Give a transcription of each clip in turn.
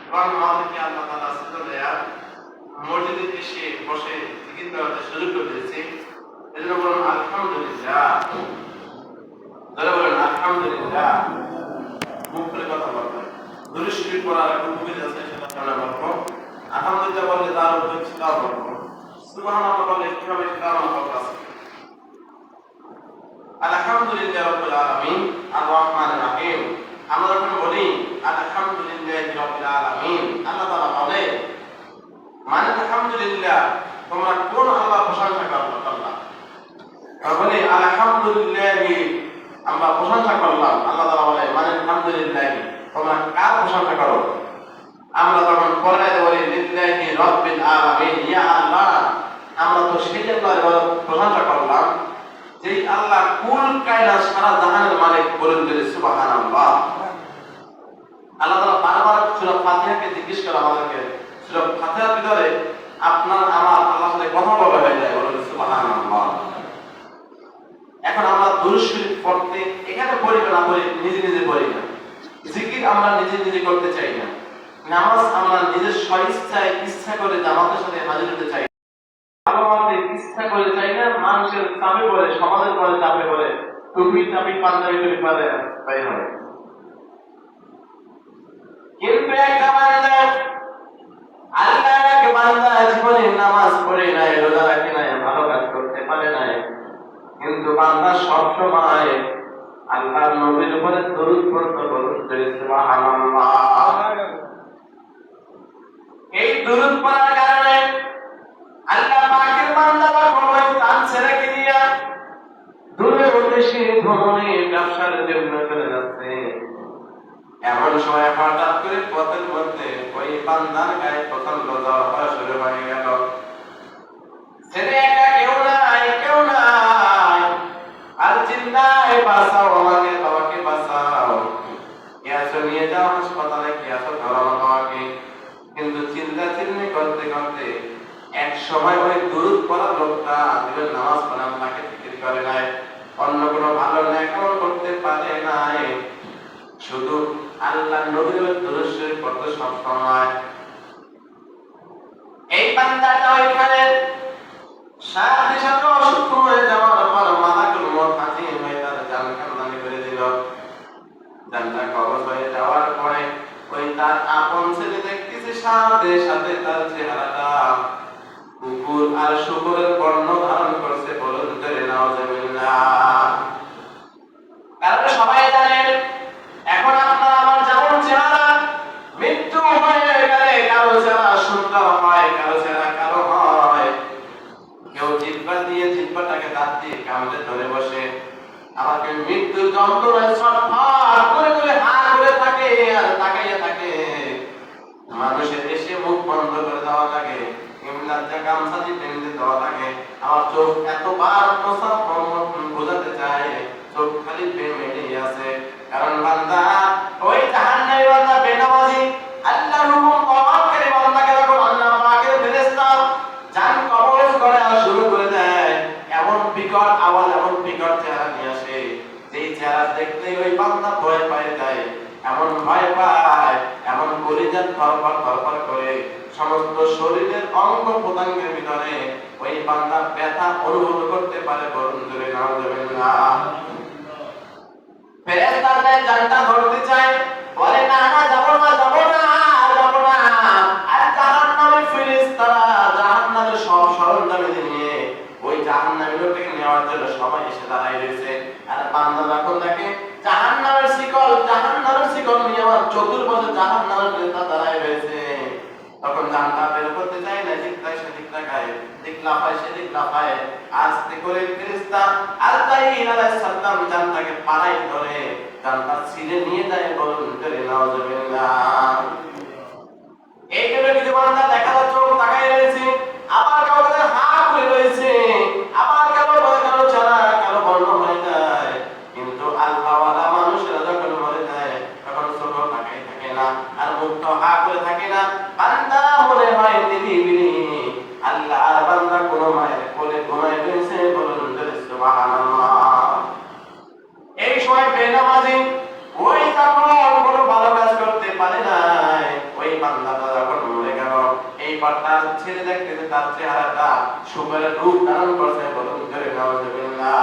এবং আমাদেরকে আল্লাহ তাআলা সুবহানাহু মসজিদে এসে বসে জিকির করার সুযোগ করে দিয়েছে। এজন্য বলুন আলহামদুলিল্লাহ। যারা বলেন আলহামদুলিল্লাহ, মুখ খুলে কথা বলবেন। দুরূদ শরীফ পড়ার একটা উপবিধি আছে, সেটা আমরা বলবো। আলহামদুলিল্লাহ বললে তার উপর সেটাও বলবো। সুবহানাল্লাহ বললে কিভাবে সেটাও আমরা বলবো। আলহামদুলিল্লাহ রাব্বিল আলামিন আর রহমানির রহিম। আমরা যখন বলি আলহামদুলিল্লাহি রাব্বিল আলামিন, আল্লাহ তাআলা বলে মানে আলহামদুলিল্লাহ, তোমরা কোন আল্লাহ প্রশংসা করো? আল্লাহ বলে আলহামদুলিল্লাহি, আমরা প্রশংসা করলাম। আল্লাহ তাআলা বলে মানে আলহামদুলিল্লাহি, তোমরা কার প্রশংসা করো? আমরা তখন পরে বলি লিল্লাহি রাব্বিল আলামিন, ইয়া আল্লাহ, আমরা তো সেই আল্লাহর প্রশংসা করলাম যেই আল্লাহ কুল কায়নাত সারা জাহানের মালিক। বলেন সুবহানাল্লাহ। আল্লাহ তাআলা বারবার সূরা ফাতিহাকে জিজ্ঞেস করে আমাদেরকে, সূরা ফাতিহার ভিতরে আপনার আমার আল্লাহর সাথে কথা বলা হয়ে যায়। বলেন সুবহানাল্লাহ। এখন আমরা দুরূদ শরীফ পড়তে এখানে পড়ি না, পড়ি নিজে নিজে পড়ি না। জিকির আমরা নিজে নিজে করতে চাই না। নামাজ আমরা নিজের স্বইচ্ছায় ইচ্ছা করে জামাতের সাথে হাজির হতে চাই। ইচ্ছা করে চাই না, মানুষের চাপে পড়ে, সমাজের পরে চাপে পড়ে, টুপি চাপি পাঞ্জাবি টুপি পরে বাইর হয়। কিন্তু একটা বান্দা, আল্লাহর এক বান্দা জীবনে নামাজ পড়ে নাই, রোজা রাখে নাই, ভালো কাজ করতে পারে নাই, কিন্তু বান্দা সবসময় আল্লাহর নবীর উপরে দরুদ পড়তে বলতে সুবহানাল্লাহ। এই দরুদ পড়ার কারণে আল্লাহ পাকের বান্দা যখন তার ছেলেকে নিয়ে দূরে উদ্দেশ্যে ভ্রমণে ব্যবসার জন্য চলে যাচ্ছে, এমন সময় হঠাৎ করে পথের মধ্যে ওই বান্দার গায়ে প্রচন্ড জ্বর হওয়া শুরু হয়ে গেল। ছেলে একা, কেউ নাই, কেউ নাই, আর চিন্তায় বাঁচাও আমাকে, বাবাকে বাঁচাও, গ্যাসও নিয়ে যাও হাসপাতালে, গ্যাসও ধরানো বাবাকে। কিন্তু চিন্তা চিন্তা করতে করতে এক সময় ওই দরুদ পড়া লোকটা দিনের নামাজ পড়া তাকে ফিকির করে নাই, অন্য কোনো ভালো নেকামল করতে পারে নাই, শুধু আল্লাহ নবীর দরুদ শরীফ পড়তে সব সময়। এই বান্দাটা ওইখানে সাথে সাথে অসুস্থ হয়ে যাওয়ার পর মালাকুল মউত হাজির হয়ে তার জান কান্দানি করে দিল। জানটা কবজ হয়ে যাওয়ার পরে ওই তার আপন ছেলে দেখতেছে সাথে সাথে তার চেহারাটা কুকুর আর শুকরের বর্ণ ধারণ করছে। বলুন জোরে নাউজুবিল্লাহ। কারণ সবাই জানেন এখন আপনার আমার যেমন চেহারা, মৃত্যু হয়ে গেলে কারো চেহারা সুন্দর হয়, কারো চেহারা কালো হয়। কেউ জিহ্বা দিয়ে জিহ্বাটাকে দাঁত দিয়ে কামড়ে ধরে বসে, আমাকে মৃত্যু যন্ত্রণায় ছটফট করে করে হা করে থাকে আর তাকাইয়া থাকে। মানুষের এসে মুখ বন্ধ করে দেওয়া লাগে, গামছা দিয়ে বেঁধে দেওয়া লাগে। আমার চোখ এতবার বোঝাতে চায়, চোখ খালি বেমেলে আছে। কারণ বান্দা ওই জাহান্নামী বান্দা বেনামাজি, আল্লাহর হুকুম পালনকারী বান্দাকে যখন আল্লাহ পাকের ফেরেশতা জান কবজ করে আর শুরু করে দেয়, এমন বিকট আওয়াজ, এমন বিকট চেহারা নিয়ে আসে, যেই চেহারা দেখলে ওই বান্দা ভয় পায় যায়। এমন ভয় পায়, এমন কলিজার ধরপর ধরপর করে সমস্ত শরীরের অঙ্গ প্রত্যঙ্গের ভিতরে ওই বান্দা ব্যথা অনুভব করতে পারে। বলুন জোরে নাউজুবিল্লাহ। ফেরেশতারা জানটা ধরতে চায়, বলে না না, যাব না, যাব না, যাব না। আর জাহান্নামের ফেরেশতারা জাহান্নামের সব সরঞ্জাম নিয়ে ওই জাহান্নামের লোকটাকে নেওয়ার জন্য সবাই এসে দাঁড়ায় রয়েছে। আর বান্দা যখন দেখে জাহান্নামের শিকল নিয়ে আমার চতুর্পাশে জাহান্নামের ফেরেশতা দাঁড়ায় রয়েছে, তখন জানটা বের করতে চায় না, জিজ্ঞাসা সেদিক তাকায়, দিক লাফায় সেদিক লাফায়। আস্তে করে ফেরেশতা আজরাইল আলাইহিস সালাম জানটাকে পাড়ায় ধরে জানটা ছিঁড়ে নিয়ে যায়। বলুন জোরে নাউজুবিল্লাহ। এই জন্য কিছু বান্দা দেখা যাচ্ছে চোখ তাকায় রয়েছে, আবার কাউকে হা করে রয়েছে, আবার কারো চারা কারো বর্ণ হয়ে যায়। কিন্তু আল্লাহওয়ালা মানুষেরা যখন মরে যায় তখন চোখ তাকায় থাকে না, আর মুখ হা করে থাকে না। বান্দা মনে হয় নিরিবিলি আল্লাহ আর বান্দা কোন মায়ের কোলে ঘুমায় রয়েছে। বলুন জোরে সুবহানাল্লাহ। এই সময় বেনামাজি ওই তখন কোনো ভালো কাজ করতে পারে নাই, ওই বান্দাটা যখন মরে গেল, এই পাটটা ছেড়ে দেখতে যে তার চেহারাটা সুগরের রূপ ধারণ করছে, বলুন করে নাউজুবিল্লাহ।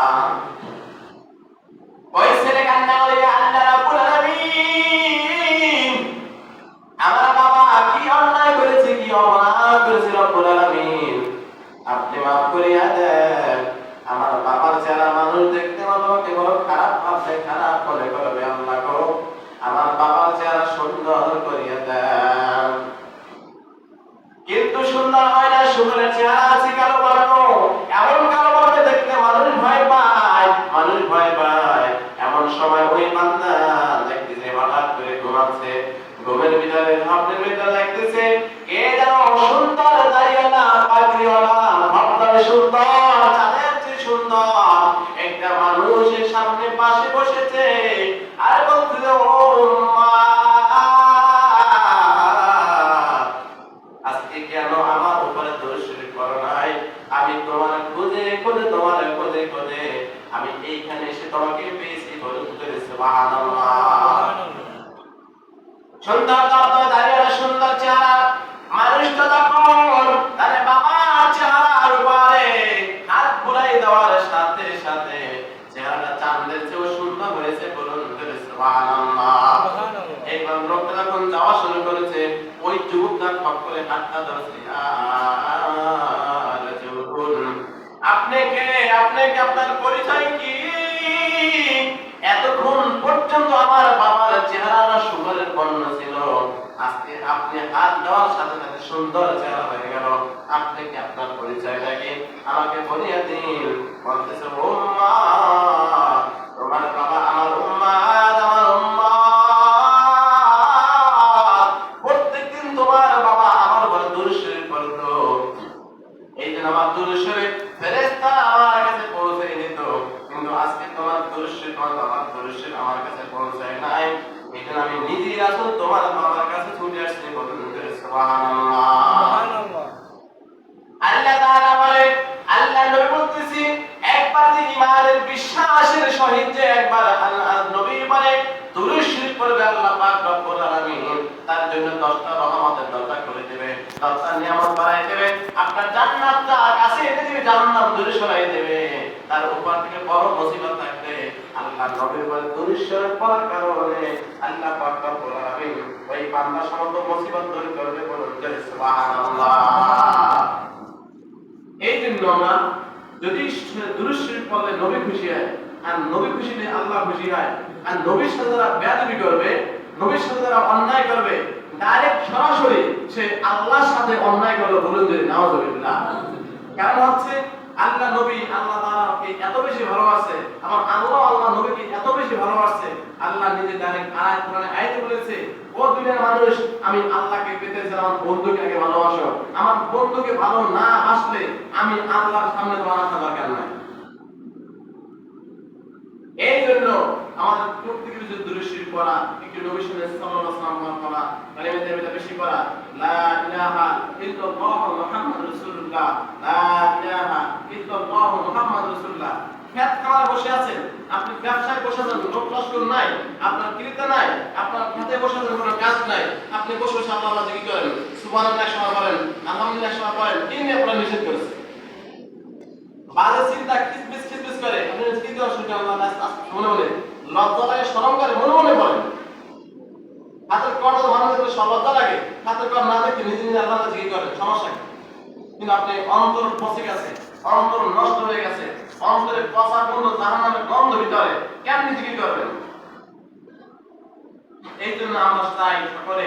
ওই ছেলে কান্না করে, আল্লাহ রাব্বুল আলামিন, আমার বাবা কি অন্যায় করেছে, কি অপরাধ করেছে রব্বুল আলামিন, আপনি মাফ করিয়া দেন। আমার বাবার চেহারা মানুষ দেখতে আমাকে বড় খারাপ ভাবছে, খারাপ মনে করবে, আল্লাহ গো আমার বাবার চেহারা সুন্দর করিয়া দেন। কিন্তু সুন্দর হয় না, সুন্দরের চেহারা আছে কালো বর্ণ, এমন কালো বর্ণ দেখতে মানুষ ভয় পায়, মানুষ ভয় পায়। এমন সময় ওই বান্দা দেখতেছে হঠাৎ করে ঘুমাচ্ছে, ঘুমের ভিতরে স্বপ্নের ভিতরে দেখতেছে কে যেন সুন্দর দাড়িওয়ালা, পাগড়িওয়ালা, ভক্তরে সুন্দর, চাঁদের চেয়ে সুন্দর একটা মানুষের সামনে পাশে বসেছে, আর বলতেছে ও মা, আজকে কেন আমার উপরে দোষ করো নাই? আমি তোমার খুঁজে খুঁজে, তোমার খুঁজে খুঁজে আমি এইখানে এসে তোমাকে পেয়েছি, বলুন করে সুবহানাল্লাহ। সুন্দর দাঁড়িয়ে সুন্দর চেহারা মানুষটা যখন তার বাবার চেহারার উপরে হাত বুলাই দেওয়ার সাথে সাথে চেহারাটা চাঁদের চেয়েও সুন্দর হয়েছে, বলুন করে সুবহানাল্লাহ। এইবার লোকটা যখন যাওয়া শুরু করেছে, ওই যুবকটা খপ করে হাতটা ধরেছে, আপনি কে, আপনাকে আপনার পরিচয় কি? এতক্ষণ পর্যন্ত আমার বাবার চেহারা সুন্দরের বর্ণ ছিল, আজকে আপনি হাত দেওয়ার সাথে সাথে সুন্দর চেহারা হয়ে গেল, আপনি কি আপনার পরিচয়টা কি আমাকে বলিয়া দিন। বলতেছে ও মা, তোমার বাবা আমার উম্মাত, আমার উম্মাত, প্রত্যেকদিন তোমার বাবা আমার ঘরে দুরূদ শরীফ পড়তো, এই জন্য আমার দুরূদ শরীফ ফেরেশতা আমার কাছে পৌঁছে দিত, কিন্তু আজকে তোমার দুরূদ শরীফ, আমার বাবার দুরূদ শরীফ আমার কাছে পৌঁছায় নাই, এই জন্য আমি নিজেই রাসূল তোমার বাবার কাছে ছুটে আসছি, বলুন সুবহানাল্লাহ। আল্লাহ তাআলা বলে, আল্লাহ নবী বলতেছি, একবার যে ঈমানের বিশ্বাসের সহিত যে একবার আল্লাহ নবী বলে দুরূদ শরীফ পড়বে, আল্লাহ পাক রব্বুল আলামিন তার জন্য 10টা রহমতের দরজা খুলে দেবে, 10টা নিয়ামত বাড়ায় দেবে, আপনার জান্নাতটা কাছে এনে দিবে, জাহান্নাম দূরে সরাই দেবে। তার উপর থেকে বড় মুসিবত থাকবে, আল্লাহ নবীর বলে দুরূদ শরীফ পড়ার কারণে আল্লাহ পাক রব্বুল আলামিন ওই বান্দার সমস্ত মুসিবত দূর করবে, বলুন সুবহানাল্লাহ। এই জন্য আমরা যদি দুরূদ শরীফ পড়লে নবী খুশি হয়, আর নবী খুশি হলে আল্লাহ খুশি হয়, আর নবীর সাথে যারা বেয়াদবি করবে, নবীর সাথে যারা অন্যায় করবে, ডাইরেক্ট সরাসরি সে আল্লাহর সাথে অন্যায় করলো, বলুন যে নাউজুবিল্লাহ। কারণ হচ্ছে আল্লাহ নবী, আল্লাহ তাআলাকে এত বেশি ভালোবাসে, আমার আল্লাহ নবীকে এত বেশি ভালোবাসে, আল্লাহ নিজে ডাইরেক্ট আয়াতে বলেছে, ও দুনিয়ার মানুষ, আমি আল্লাহকে পেতে চাই, আমার বন্ধুকে আগে ভালোবাসো, আমার বন্ধুকে ভালো না বাসলে আমি আল্লাহর সামনে তোমার আসা দরকার নাই। এই জন্য আমাদের প্রত্যেকের কিছু দুরূদ শরীফ পড়া, একটু নবী সাল্লাল্লাহু আলাইহি ওয়াসাল্লাম পড়া, কালিমা তাইয়্যিবা বেশি পড়া, লা ইলাহা ইল্লাল্লাহ মুহাম্মাদুর রাসূলুল্লাহ, লা ইলাহা ইল্লাল্লাহ মুহাম্মাদুর রাসূলুল্লাহ। খেত খামারে বসে আছেন, আপনি ব্যবসায় বসে আছেন, লোক লস্কর নাই, আপনার ক্রেতা নাই, আপনার খেতে বসে আছেন, কোনো কাজ নাই, আপনি বসে বসে আল্লাহ জিকির করেন, সুবহানাল্লাহ সময় বলেন, আলহামদুলিল্লাহ সময় বলেন, কি নিয়ে আপনারা নিষেধ করেছে? বাজে চিন্তা খিসমিস করে, আপনি কি দেওয়া শুনতে আল্লাহ মনে মনে লজ্জা লাগে, শরম করে, মনে মনে বলেন। হাতের কর মানুষের লজ্জা লাগে, হাতের কর না দেখে নিজে নিজে আল্লাহ জিকির করেন, সমস্যা কি? কিন্তু আপনি অন্তর পচে গেছে, অন্তর নষ্ট হয়ে গেছে, অন্তরে পচা গন্ধ, জাহান্নামের গন্ধ ভিতরে, কেমনি জিকির করবেন? এই জন্য আমরা চাই সকলে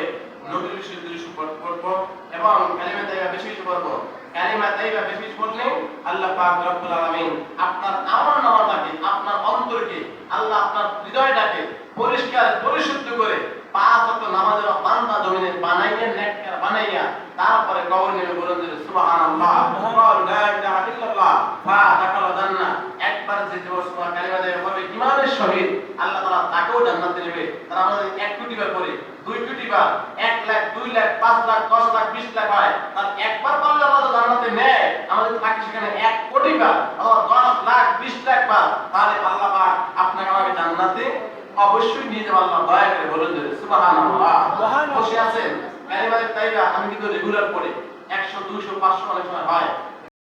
নবীর বিষয়ে দৃষ্টি পড়বো এবং কালিমা তাইয়্যিবা বেশি বেশি পড়বো। কালিমা তাইয়্যিবা বেশি বেশি পড়লে আল্লাহ পাক রব্বুল আলামিন আপনার আমল নামাটাকে, আপনার অন্তরকে, আল্লাহ আপনার হৃদয়টাকে পরিষ্কার পরিশুদ্ধ করে 5 ওয়াক্ত নামাজের বান্দা জমিনে বানাইয়া, নেককার বানাইয়া, তারপরে কবর নেমে বলেন যে সুবহানাল্লাহ ওয়া লা ইলাহা ইল্লাল্লাহ ফা দাখালা জান্নাহ। একবার যে সুবহান কালিমা তাইয়্যিবা পড়বে ঈমানের সহিত, আল্লাহ তাআলা তাকেও জান্নাতে নেবে। তার আমাদের 1 কোটি বার পড়ে, 2 কোটি বার, 1 লাখ, 2 লাখ, 5 লাখ, 10 লাখ, 20 লাখ হয়, তার একবার পড়লে আল্লাহ জান্নাতে নেয়। আমাদের থাকে সেখানে 1 কোটি বার অথবা 10 লাখ, 20 লাখ বার, তাহলে আল্লাহ পাক আপনাকে আমাকে জান্নাতে অবশ্যই নিয়ে যাবে। আল্লাহ দয়া করে বলেন যে সুবহানাল্লাহ। বসে আছেন, কালিমা এটা আমি কিন্তু রেগুলার পড়ি, 100 200 500 অনেক সময় হয়,